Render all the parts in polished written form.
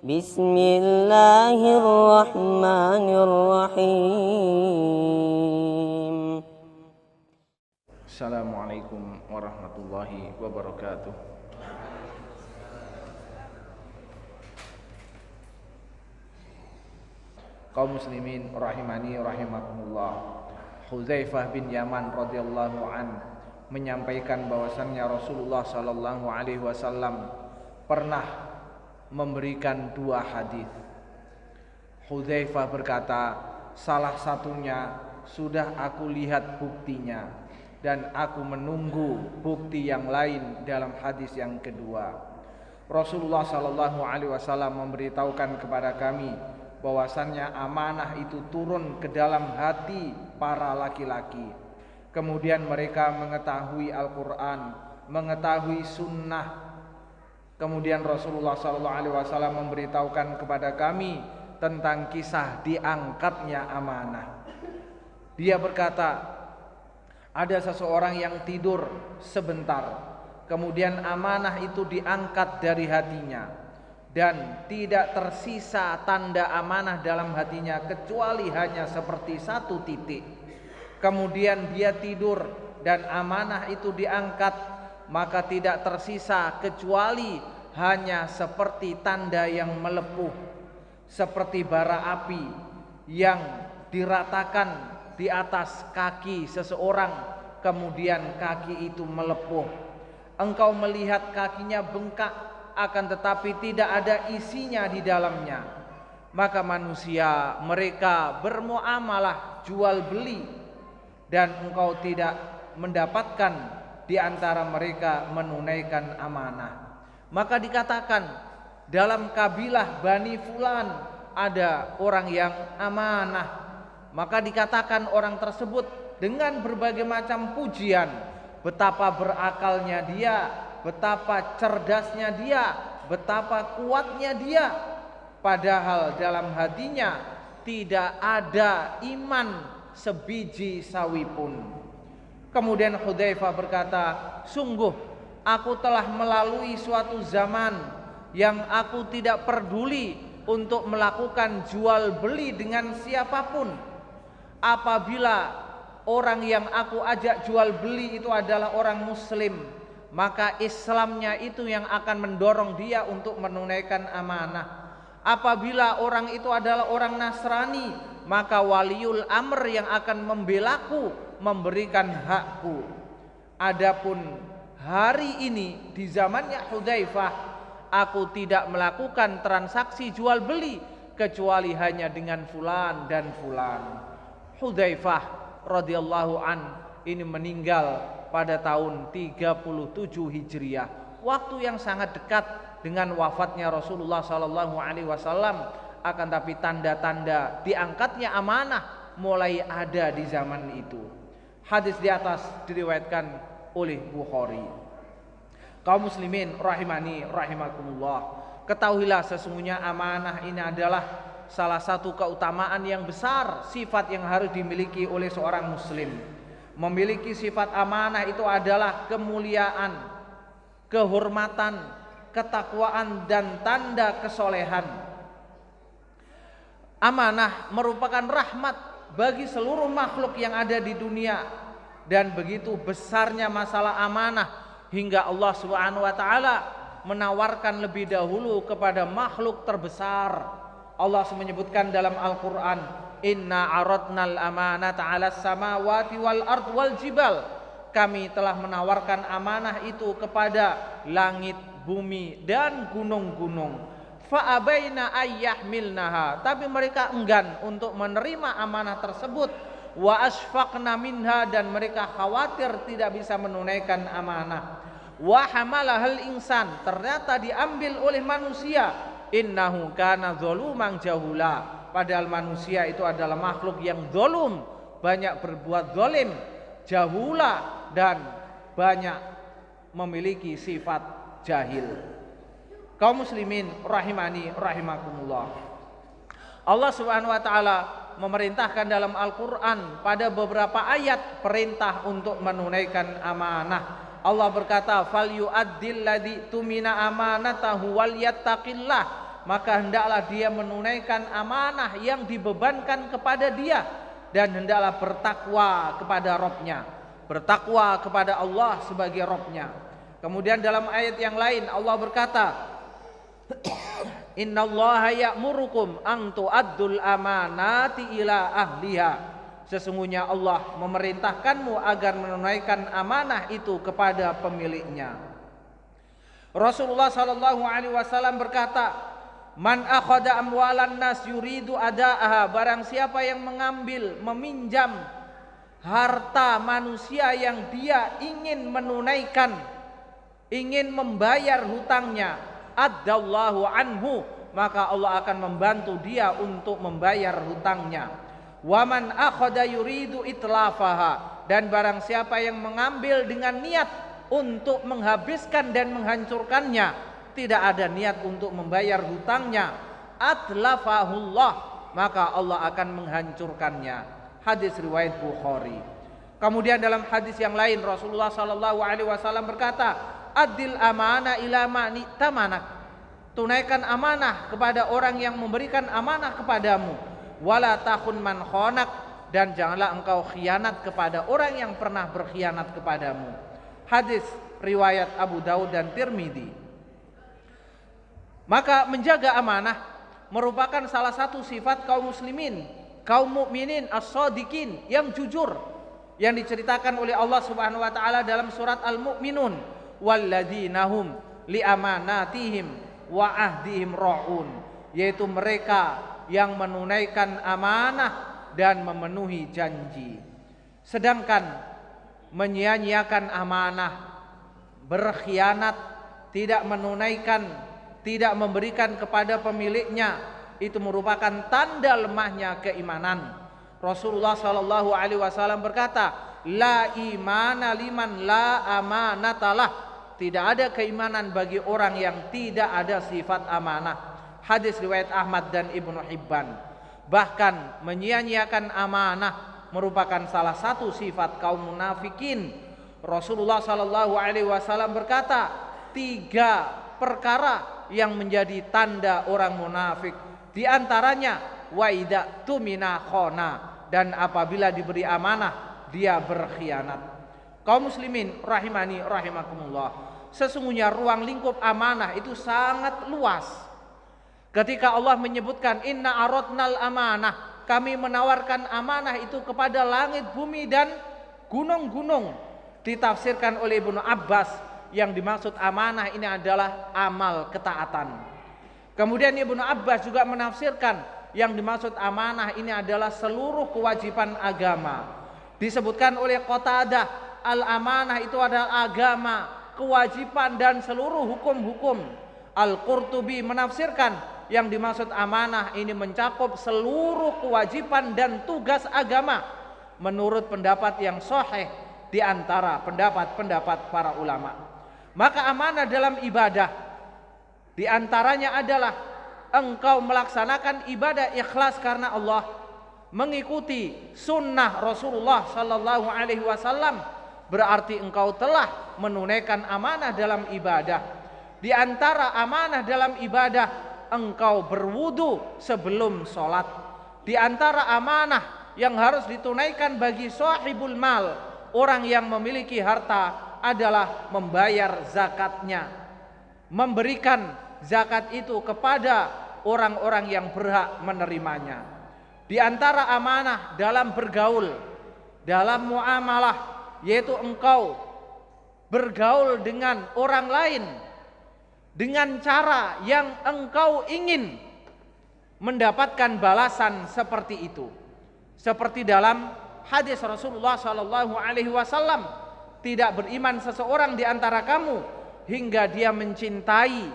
Bismillahirrahmanirrahim. Assalamualaikum warahmatullahi wabarakatuh. Kaum muslimin rahimani rahimakumullah. Hudzaifah bin Yaman radhiyallahu an menyampaikan bahwasannya Rasulullah sallallahu alaihi wasallam pernah memberikan dua hadis. Hudzaifah berkata, salah satunya sudah aku lihat buktinya dan aku menunggu bukti yang lain dalam hadis yang kedua. Rasulullah sallallahu alaihi wasallam memberitahukan kepada kami bahwasannya amanah itu turun ke dalam hati para laki-laki. Kemudian mereka mengetahui Al-Quran, mengetahui sunnah. Kemudian Rasulullah SAW memberitahukan kepada kami tentang kisah diangkatnya amanah. Dia berkata, ada seseorang yang tidur sebentar, kemudian amanah itu diangkat dari hatinya, dan tidak tersisa tanda amanah dalam hatinya kecuali hanya seperti satu titik. Kemudian dia tidur dan amanah itu diangkat, maka tidak tersisa kecuali hanya seperti tanda yang melepuh, seperti bara api yang diratakan di atas kaki seseorang, kemudian kaki itu melepuh. Engkau melihat kakinya bengkak, akan tetapi tidak ada isinya di dalamnya. Maka manusia mereka bermuamalah jual beli, dan engkau tidak mendapatkan di antara mereka menunaikan amanah. Maka dikatakan dalam kabilah Bani Fulan ada orang yang amanah. Maka dikatakan orang tersebut dengan berbagai macam pujian, betapa berakalnya dia, betapa cerdasnya dia, betapa kuatnya dia. Padahal dalam hatinya tidak ada iman sebiji sawi pun. Kemudian Hudzaifah berkata, sungguh aku telah melalui suatu zaman yang aku tidak peduli untuk melakukan jual beli dengan siapapun. Apabila orang yang aku ajak jual beli itu adalah orang muslim, maka Islamnya itu yang akan mendorong dia untuk menunaikan amanah. Apabila orang itu adalah orang Nasrani, maka waliul amr yang akan membelaku, memberikan hakku. Adapun hari ini di zamannya Hudzaifah, aku tidak melakukan transaksi jual beli kecuali hanya dengan fulan dan fulan. Hudzaifah radhiyallahu an ini meninggal pada tahun 37 Hijriah, waktu yang sangat dekat dengan wafatnya Rasulullah sallallahu alaihi wasallam. Akan tapi tanda-tanda diangkatnya amanah mulai ada di zaman itu. Hadis di atas diriwayatkan oleh Bukhari. Kaum muslimin rahimani rahimakumullah, ketahuilah sesungguhnya amanah ini adalah salah satu keutamaan yang besar, sifat yang harus dimiliki oleh seorang muslim. Memiliki sifat amanah itu adalah kemuliaan, kehormatan, ketakwaan, dan tanda kesolehan. Amanah merupakan rahmat bagi seluruh makhluk yang ada di dunia, dan begitu besarnya masalah amanah hingga Allah Subhanahu wa taala menawarkan lebih dahulu kepada makhluk terbesar. Allah menyebutkan dalam Al-Qur'an, inna aradnal amanata 'alas samawati wal ard wal jibal. Kami telah menawarkan amanah itu kepada langit, bumi, dan gunung-gunung. Fa'abaina ayyahmilnaha, tapi mereka enggan untuk menerima amanah tersebut. Wa asfaqna minha, dan mereka khawatir tidak bisa menunaikan amanah. Wa hamalahal insan, ternyata diambil oleh manusia. Innahu kana zaluman jahula, padahal manusia itu adalah makhluk yang zalim, banyak berbuat zalim, jahula, dan banyak memiliki sifat jahil. Kaum muslimin rahimani rahimakumullah, Allah Subhanahu wa taala memerintahkan dalam Al-Qur'an pada beberapa ayat perintah untuk menunaikan amanah. Allah berkata, "Fal yu'addil ladzi tumina amanatahu wal yattaqillah." maka hendaklah dia menunaikan amanah yang dibebankan kepada dia, dan hendaklah bertakwa kepada Rabb-Nya, bertakwa kepada Allah sebagai Rabb-Nya. Kemudian dalam ayat yang lain Allah berkata, innallaha ya'murukum an tu'addul amanati ila ahliha. Sesungguhnya Allah memerintahkanmu agar menunaikan amanah itu kepada pemiliknya. Rasulullah sallallahu alaihi wasallam berkata, man akhadha amwalan nas yuridu adaaha, barang siapa yang mengambil, meminjam harta manusia yang dia ingin menunaikan, ingin membayar hutangnya, addallahu anhu, maka Allah akan membantu dia untuk membayar hutangnya. Waman akhadha yuridu itlafaha, dan barang siapa yang mengambil dengan niat untuk menghabiskan dan menghancurkannya, tidak ada niat untuk membayar hutangnya, atlafahullah, maka Allah akan menghancurkannya. Hadis riwayat Bukhari. Kemudian dalam hadis yang lain Rasulullah sallallahu alaihi wasallam berkata, adil amanah ila mani tamanak, tunaikan amanah kepada orang yang memberikan amanah kepadamu, wala takhun man khonak, dan janganlah engkau khianat kepada orang yang pernah berkhianat kepadamu. Hadis riwayat Abu Daud dan Tirmidzi. Maka menjaga amanah merupakan salah satu sifat kaum muslimin, kaum mukminin as-shadiqin, yang jujur, yang diceritakan oleh Allah Subhanahu wa taala dalam surat Al-Mu'minun, walladzina hum li amanatihim wa ahdihim ra'un, yaitu mereka yang menunaikan amanah dan memenuhi janji. Sedangkan menyia-nyiakan amanah, berkhianat, tidak menunaikan, tidak memberikan kepada pemiliknya, itu merupakan tanda lemahnya keimanan. Rasulullah sallallahu alaihi wasallam berkata, la imana liman la amanatalah, tidak ada keimanan bagi orang yang tidak ada sifat amanah. Hadis riwayat Ahmad dan Ibnu Hibban. Bahkan menyia-nyiakan amanah merupakan salah satu sifat kaum munafikin. Rasulullah sallallahu alaihi wasallam berkata, 3 perkara yang menjadi tanda orang munafik. Di antaranya wa idza tumina khana, dan apabila diberi amanah dia berkhianat. Kaum muslimin rahimani rahimakumullah, sesungguhnya ruang lingkup amanah itu sangat luas. Ketika Allah menyebutkan inna aradnal amanah, kami menawarkan amanah itu kepada langit, bumi dan gunung-gunung, ditafsirkan oleh Ibnu Abbas, yang dimaksud amanah ini adalah amal ketaatan. Kemudian Ibnu Abbas juga menafsirkan yang dimaksud amanah ini adalah seluruh kewajiban agama. Disebutkan oleh Qatadah, al-amanah itu adalah agama, kewajiban dan seluruh hukum-hukum. Al-Qurtubi menafsirkan yang dimaksud amanah ini mencakup seluruh kewajiban dan tugas agama, menurut pendapat yang sahih di antara pendapat-pendapat para ulama. Maka amanah dalam ibadah di antaranya adalah engkau melaksanakan ibadah ikhlas karena Allah, mengikuti sunnah Rasulullah sallallahu alaihi wasallam, berarti engkau telah menunaikan amanah dalam ibadah. Di antara amanah dalam ibadah, engkau berwudu sebelum sholat. Di antara amanah yang harus ditunaikan bagi sahibul mal, orang yang memiliki harta, adalah membayar zakatnya, memberikan zakat itu kepada orang-orang yang berhak menerimanya. Di antara amanah dalam bergaul, dalam muamalah, yaitu engkau bergaul dengan orang lain dengan cara yang engkau ingin mendapatkan balasan seperti itu. Seperti dalam hadis Rasulullah sallallahu alaihi wasallam, tidak beriman seseorang di antara kamu hingga dia mencintai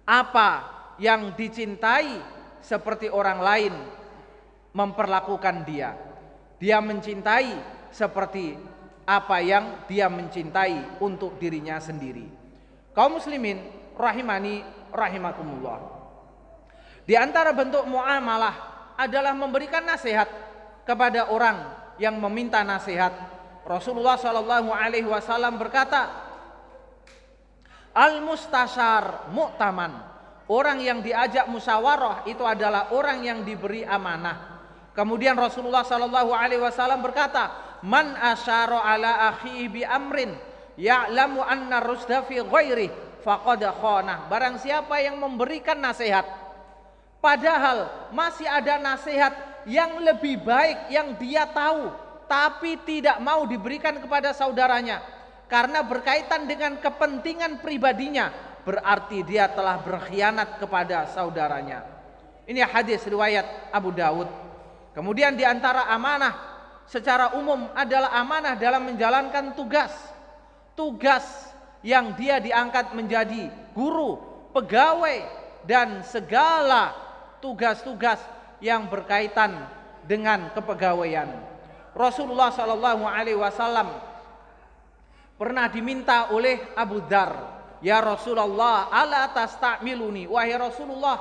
apa yang dicintai seperti orang lain memperlakukan dia. Dia mencintai seperti apa yang dia mencintai untuk dirinya sendiri. Kaum muslimin rahimani rahimakumullah, di antara bentuk muamalah adalah memberikan nasihat kepada orang yang meminta nasihat. Rasulullah sallallahu alaihi wasallam berkata, al-mustashar mu'taman, Orang yang diajak musyawarah itu adalah orang yang diberi amanah. Kemudian Rasulullah sallallahu alaihi wasallam berkata, "Man asyara ala akhihi bi amrin ya'lamu anna rusda fi ghairi faqad khana." Barang siapa yang memberikan nasihat padahal masih ada nasihat yang lebih baik yang dia tahu tapi tidak mau diberikan kepada saudaranya karena berkaitan dengan kepentingan pribadinya, berarti dia telah berkhianat kepada saudaranya. Ini hadis riwayat Abu Dawud. Kemudian di antara amanah secara umum adalah amanah dalam menjalankan tugas. Tugas yang dia diangkat menjadi guru, pegawai, dan segala tugas-tugas yang berkaitan dengan kepegawaian. Rasulullah sallallahu alaihi wasallam pernah diminta oleh Abu Dzar, "Ya Rasulullah, ala tastamiluni?" Wahai Rasulullah,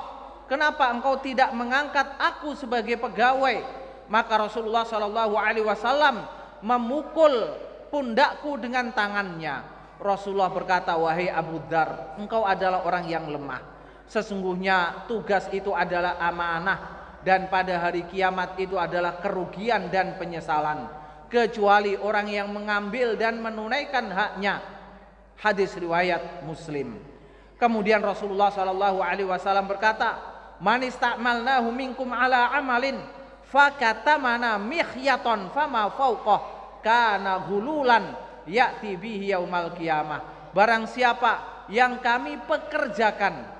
kenapa engkau tidak mengangkat aku sebagai pegawai? Maka Rasulullah sallallahu alaihi wasallam memukul pundakku dengan tangannya. Rasulullah berkata, "Wahai Abu Dzar, engkau adalah orang yang lemah. Sesungguhnya tugas itu adalah amanah dan pada hari kiamat itu adalah kerugian dan penyesalan kecuali orang yang mengambil dan menunaikan haknya." Hadis riwayat Muslim. Kemudian Rasulullah sallallahu alaihi wasallam berkata, "Man ista'malnahu minkum ala amalin fakatamana mikhyaton fama fawqah kana gululan ya'ti bihi yaumal qiyamah." Barang siapa yang kami pekerjakan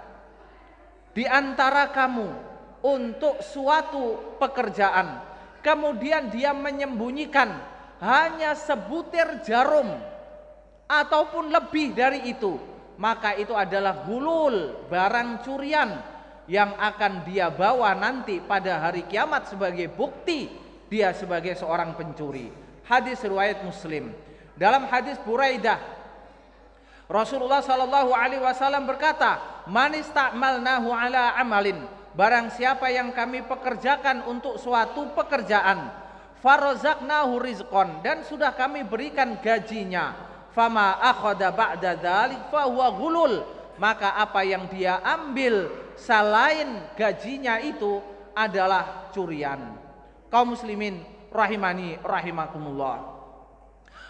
di antara kamu untuk suatu pekerjaan, kemudian dia menyembunyikan hanya sebutir jarum ataupun lebih dari itu, maka itu adalah gulul, barang curian yang akan dia bawa nanti pada hari kiamat sebagai bukti dia sebagai seorang pencuri. Hadis riwayat Muslim. Dalam hadis Buraidah, Rasulullah sallallahu alaihi wasallam berkata, "Man ista'malnahu ala amalin." Barang siapa yang kami pekerjakan untuk suatu pekerjaan, farazaqnahu rizqan, dan sudah kami berikan gajinya, fama akhadha ba'da dzalik fa huwa ghulul, maka apa yang dia ambil selain gajinya itu adalah curian. Kaum muslimin rahimani rahimakumullah.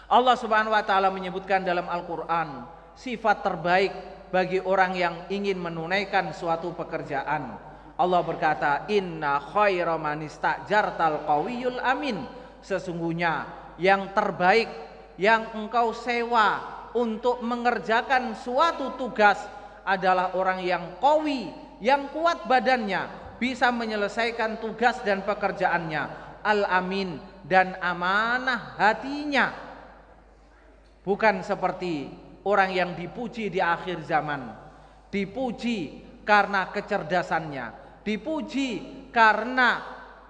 Allah Subhanahu wa taala menyebutkan dalam Al-Qur'an sifat terbaik bagi orang yang ingin menunaikan suatu pekerjaan. Allah berkata, "Inna khaira man istajartal qawiyul amin." Sesungguhnya yang terbaik yang engkau sewa untuk mengerjakan suatu tugas adalah orang yang qawi, yang kuat badannya, bisa menyelesaikan tugas dan pekerjaannya, al-amin, dan amanah hatinya. Bukan seperti orang yang dipuji di akhir zaman, dipuji karena kecerdasannya, dipuji karena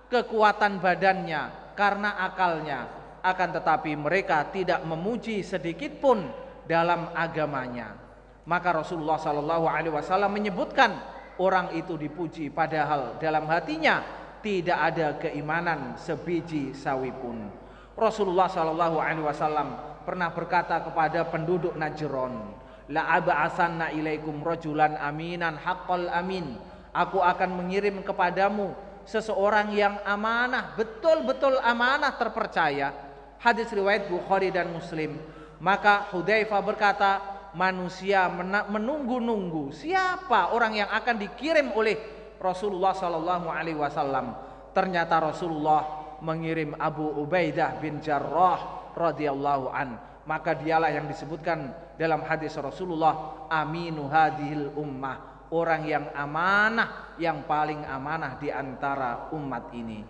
kekuatan badannya, karena akalnya, akan tetapi mereka tidak memuji sedikit pun dalam agamanya. Maka Rasulullah sallallahu alaihi wasallam menyebutkan orang itu dipuji padahal dalam hatinya tidak ada keimanan sebiji sawi pun. Rasulullah sallallahu alaihi wasallam pernah berkata kepada penduduk Najran, "La ab'asanna ilaikum rajulan aminan haqqal amin." Aku akan mengirim kepadamu seseorang yang amanah, betul-betul amanah, terpercaya. Hadis riwayat Bukhari dan Muslim. Maka Hudzaifah berkata, manusia menunggu-nunggu siapa orang yang akan dikirim oleh Rasulullah sallallahu alaihi wasallam. Ternyata Rasulullah mengirim Abu Ubaidah bin Jarrah radhiyallahu an. Maka dialah yang disebutkan dalam hadis Rasulullah, aminu hadhil ummah, orang yang amanah, yang paling amanah di antara umat ini.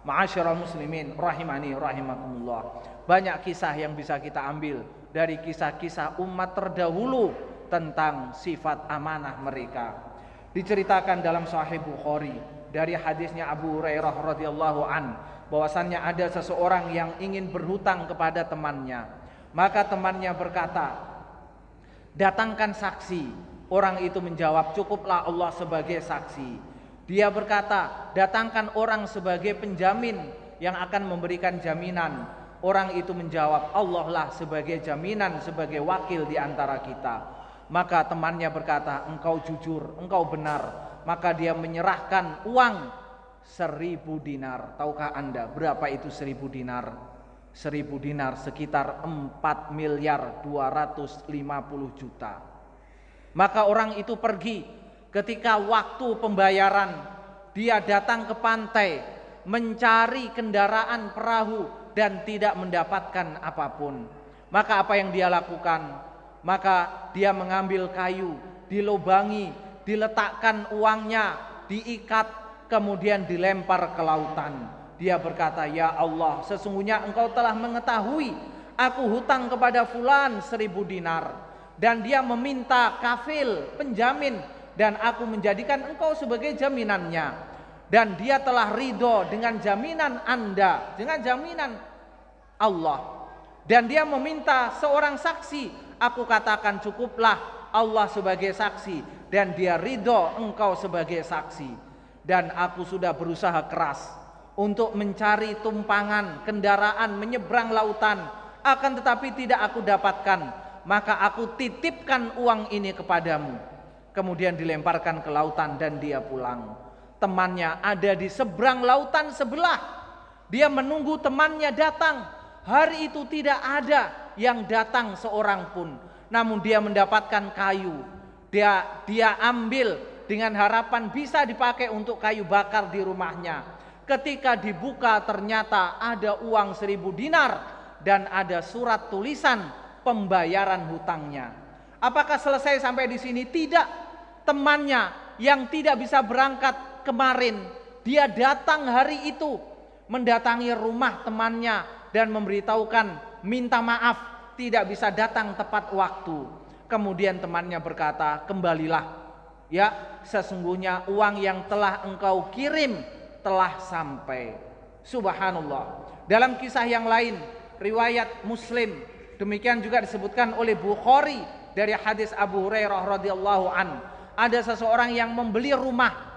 Ma'asyiral muslimin rahimani rahimakumullah. Banyak kisah yang bisa kita ambil dari kisah-kisah umat terdahulu tentang sifat amanah mereka. Diceritakan dalam Sahih Bukhari dari hadisnya Abu Hurairah radhiyallahu an, bahwasannya ada seseorang yang ingin berhutang kepada temannya. Maka temannya berkata, "Datangkan saksi." Orang itu menjawab, "Cukuplah Allah sebagai saksi." Dia berkata, "Datangkan orang sebagai penjamin yang akan memberikan jaminan." Orang itu menjawab, "Allah lah sebagai jaminan, sebagai wakil di antara kita." Maka temannya berkata, engkau jujur, engkau benar. Maka dia menyerahkan uang 1.000 dinar. Tahukah Anda berapa itu 1.000 dinar? 1.000 dinar sekitar 4.250 juta. Maka orang itu pergi. Ketika waktu pembayaran, dia datang ke pantai mencari kendaraan perahu dan tidak mendapatkan apapun. Maka apa yang dia lakukan? Maka dia mengambil kayu, dilubangi, diletakkan uangnya, diikat, kemudian dilempar ke lautan. Dia berkata, ya Allah, sesungguhnya engkau telah mengetahui aku hutang kepada fulan 1.000 dinar. Dan dia meminta kafil, penjamin, dan aku menjadikan engkau sebagai jaminannya. Dan dia telah ridho dengan jaminan Anda, dengan jaminan Allah. Dan dia meminta seorang saksi. Aku katakan cukuplah Allah sebagai saksi, dan dia ridho engkau sebagai saksi. Dan aku sudah berusaha keras untuk mencari tumpangan kendaraan menyeberang lautan, akan tetapi tidak aku dapatkan. Maka aku titipkan uang ini kepadamu. Kemudian dilemparkan ke lautan dan dia pulang. Temannya ada di seberang lautan sebelah. Dia menunggu temannya datang. Hari itu tidak ada yang datang seorang pun. Namun dia mendapatkan kayu. Dia ambil dengan harapan bisa dipakai untuk kayu bakar di rumahnya. Ketika dibuka ternyata ada uang 1.000 dinar dan ada surat tulisan pembayaran hutangnya. Apakah selesai sampai di sini? Tidak. Temannya yang tidak bisa berangkat kemarin, dia datang hari itu mendatangi rumah temannya dan memberitahukan minta maaf tidak bisa datang tepat waktu. Kemudian temannya berkata, kembalilah, ya, sesungguhnya uang yang telah engkau kirim telah sampai. Subhanallah. Dalam kisah yang lain, riwayat Muslim, demikian juga disebutkan oleh Bukhari dari hadis Abu Hurairah radhiyallahu an. Ada seseorang yang membeli rumah.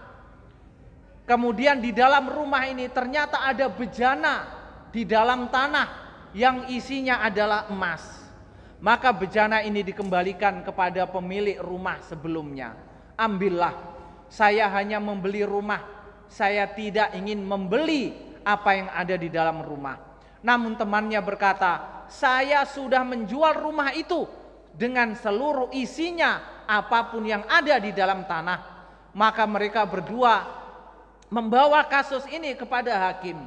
Kemudian di dalam rumah ini ternyata ada bejana di dalam tanah yang isinya adalah emas. Maka bejana ini dikembalikan kepada pemilik rumah sebelumnya. Ambillah, saya hanya membeli rumah. Saya tidak ingin membeli apa yang ada di dalam rumah. Namun temannya berkata, saya sudah menjual rumah itu dengan seluruh isinya, apapun yang ada di dalam tanah. Maka mereka berdua membawa kasus ini kepada hakim.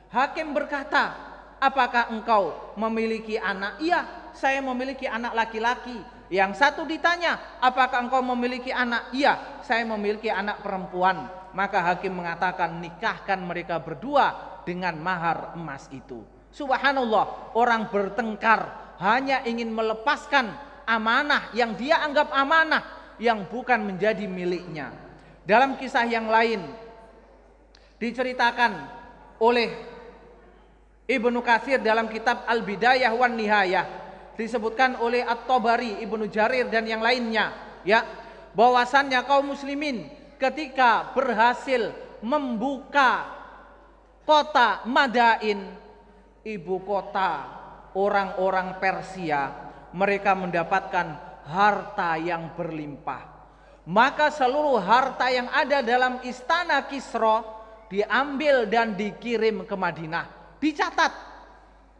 Hakim berkata, apakah engkau memiliki anak? Iya, saya memiliki anak laki-laki. Yang satu ditanya, apakah engkau memiliki anak? Iya, saya memiliki anak perempuan. Maka hakim mengatakan, nikahkan mereka berdua dengan mahar emas itu. Subhanallah, orang bertengkar hanya ingin melepaskan amanah yang dia anggap amanah yang bukan menjadi miliknya. Dalam kisah yang lain diceritakan oleh Ibnu Katsir dalam kitab Al-Bidayah wan Nihayah, disebutkan oleh At-Tabari, Ibnu Jarir dan yang lainnya, ya, bahwasannya kaum muslimin ketika berhasil membuka kota Madain, ibu kota orang-orang Persia, mereka mendapatkan harta yang berlimpah. Maka seluruh harta yang ada dalam istana Kisra diambil dan dikirim ke Madinah, dicatat.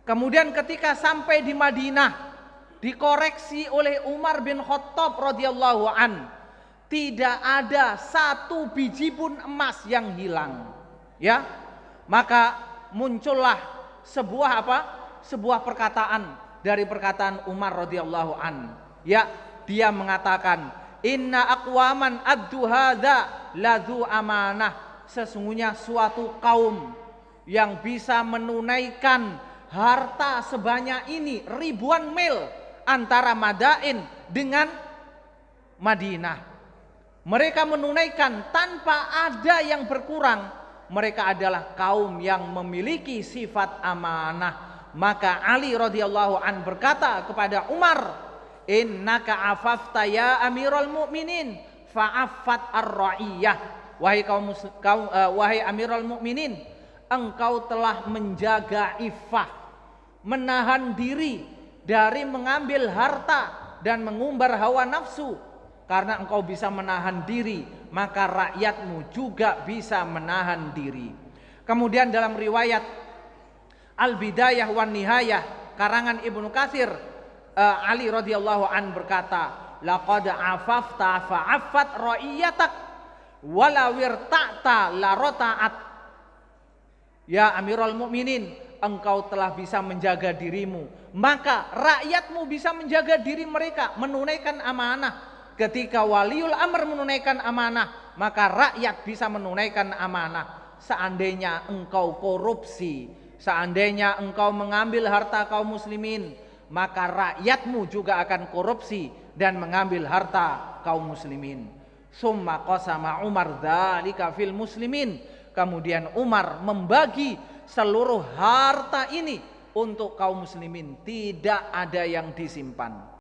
Kemudian ketika sampai di Madinah, dikoreksi oleh Umar bin Khattab radhiyallahu an, tidak ada satu biji pun emas yang hilang. Ya, maka muncullah sebuah sebuah perkataan dari perkataan Umar radhiyallahu an. Ya, dia mengatakan, inna aqwaman addu hadza ladzu amanah. Sesungguhnya suatu kaum yang bisa menunaikan harta sebanyak ini, ribuan mil antara Madain dengan Madinah. Mereka menunaikan tanpa ada yang berkurang. Mereka adalah kaum yang memiliki sifat amanah. Maka Ali radhiyallahu an berkata kepada Umar, innaka afafta ya Amirul Mukminin fa'affat ar-ra'iyah. Wahai Amirul Mukminin, engkau telah menjaga iffah, menahan diri dari mengambil harta dan mengumbar hawa nafsu. Karena engkau bisa menahan diri, maka rakyatmu juga bisa menahan diri. Kemudian dalam riwayat Al-Bidayah wan Nihayah karangan Ibnu Katsir, Ali radhiyallahu an berkata, laqad afafta fa'affat ra'iyatak wala wirta'ta la rota'at. Ya Amirul Mukminin, engkau telah bisa menjaga dirimu, maka rakyatmu bisa menjaga diri mereka, menunaikan amanah. Ketika waliul amr menunaikan amanah, maka rakyat bisa menunaikan amanah. Seandainya engkau korupsi, seandainya engkau mengambil harta kaum muslimin, maka rakyatmu juga akan korupsi dan mengambil harta kaum muslimin. Summa qasama Umar dzalika fil muslimin. Kemudian Umar membagi seluruh harta ini untuk kaum muslimin, tidak ada yang disimpan.